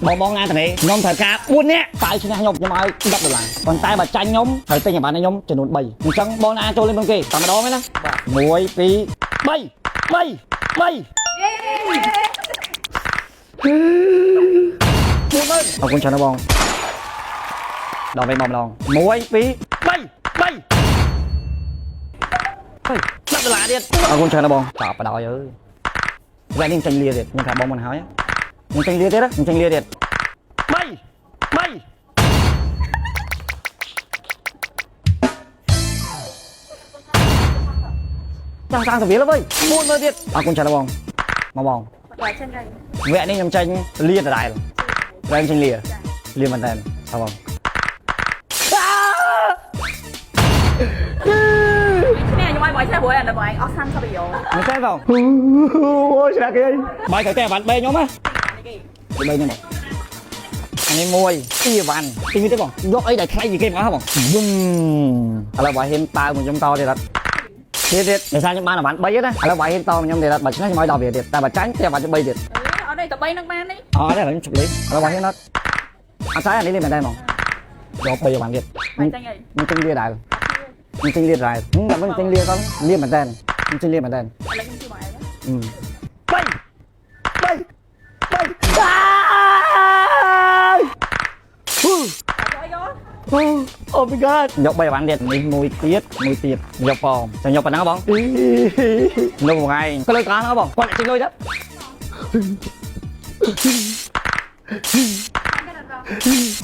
បងណាតានេះខ្ញុំត្រូវការ4នាក់បើឈ្នះខ្ញុំឲ្យ$10ប៉ុន្តែបើចាញ់ខ្ញុំត្រូវទិញអាបានខ្ញុំចំនួន3អញ្ចឹងបងណាចូលលេងមុនគេតែម្ដងហ្នឹងណា1 2 3 3 3អរគុណច្រើនបងដល់វិញបងម្ដង1 2 3 3$10ទៀតអរគុណច្រើនបងតបបដ ாய் អើយវ៉ែនេះចាញ់លាទៀតខ្ញុំថាបងមិនហើយខ្ញុំចាញ់លាទៀតខ្ញុំចាញ់លាទៀត3ចាំសាំងទៅវាលើវិញ4មើលទៀតអរគុណច្រើនបងមកបងវ៉ែនេះខ្ញុំចាញ់លាដដែលវ៉ែចាញ់លាមែនតើអរបងខ្ញុំឲ្យបងឆែព្រោះអាបងអស់30ប្រយោមិនទេបងអូឆ្លាក់គេបាយទៅតែបាន3ខ្ញុំណា3ខ្ញុំបងអានេះ1 2វ៉ាន់ទីនេះទេបងយកអីដែលថ្លៃជាងគេមកហ៎បងវឹងឥឡូវបាយហ៊ានតើមកខ្ញុំតទៀតអត់ទៀតដោយសារខ្ញុំបានអាវ៉ាន់3ទេណាឥឡូវបាយហ៊ានតខ្ញុំទៀតអត់បើឆ្នះខ្ញុំឲ្យ10វាទៀតតែបើចាញ់តែអាវ៉ាន់3ទៀតអត់ទេតែ3នឹងបានទេអត់ទេខ្ញុំជប់លេងឥឡូវបាយហ៊ានអត់អត់ស្អីអានេះលេងមែនទេបងយក3អាវ៉ាន់ទៀតខ្ញុំចាញ់វាដែរmình chinh liệt rồi nhưng mà mình chinh liệt không liệt bản tên mình chinh liệt bản tên bay bay bay oh my god nhọc bay bản liệt mình mùi tiết nhọc phòng chẳng nhọc bản nào bóng lâu một ngày có lời cá nữa bóng quan lại chinh đôi đó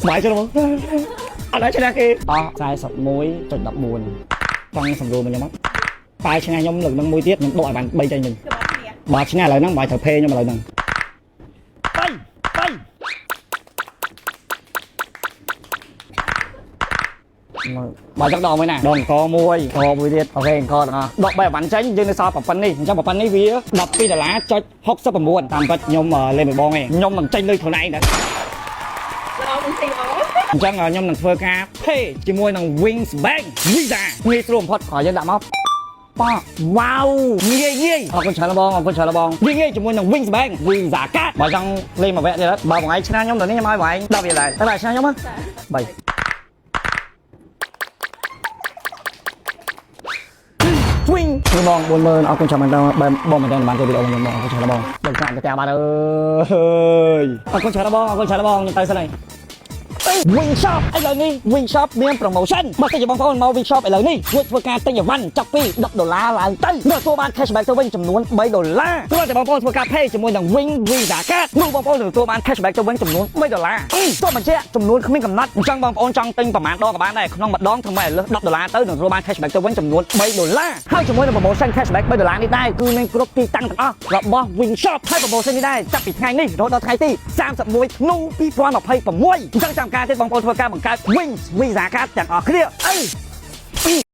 mãi cho nó bóng anh nói cho ra kia sai sập muối trật đập buồn trong sầm rùa mình nhắm mắt tay trên này nhóm lực nâng muối tiết những đội bạn bay chạy mình bà trên này lời nâng bài thở phê nhưng mà lời nâng bay bà chắc đòn mới nè đòn co muối tiết ok co được đọc bài bắn tránh nhưng sao bảo phân đi trong bảo phân đi vì đọc pi là lá cho hốc sắp buồn tạm vật nhôm lên một bon này nhôm bằng tranh lưới thổ này nè chẳng là nhom năng phơ ca hey chỉ môi năng wings bang visa nghe sôm phật khỏi dân đạm ốc wow nghe con chờ là bong nghe chỉ môi năng wings bang visa cát bảo rằng lên mà vẽ vậy đó bảo một ngày china nhóm đó nên mai vậy đâu vậy lại tới lại china nhóm á bảy swing bong buồn mơ ở con chờ mình đâu bong mình đang bàn chơi video mình bong con chờ là bong đừng chạm cái tèo bạn ơi con chờ là bong nhìn tay sau này Wing Shop ឥឡូវនេះ Wing Shop មាន promotion បើសិនជាបងប្អូនមក Wing Shop ឥឡូវនេះជួយធ្វើការទិញអីវ៉ាន់ចាប់ពី$10ឡើងទៅទទួលបាន cashback ទៅវិញចំនួន$3ព្រោះតែបងប្អូនធ្វើការ pay ជាមួយនឹង Wing Visa Card នោះបងប្អូននឹងទទួលបាន cashback ទៅវិញចំនួន$3សូមបញ្ជាក់ចំនួនគ្មានកំណត់អញ្ចឹងបងប្អូនចង់ទិញប្រមាណដងក៏បានដែរក្នុងមួយដងធ្វើម៉េចលើស$10ទៅនឹងទទួលបាន cashback ទៅវិញចំនួន$3ហើយជាមួយនឹង promotion cashback $3នេះដែរគឺមានគ្រប់ទីតាំងទាំងអស់របស់ Wing Shop ហើយ promotion នេះដែរចាប់ពីថ្ងៃនេះរហូតដល់ថ្ងៃទី31ធ្នូ2026អញ្ចឹងចាំការទៀតបងប្អូនធ្វើការបង្កើត Wings Visa Card ទាំងអស់គ្នា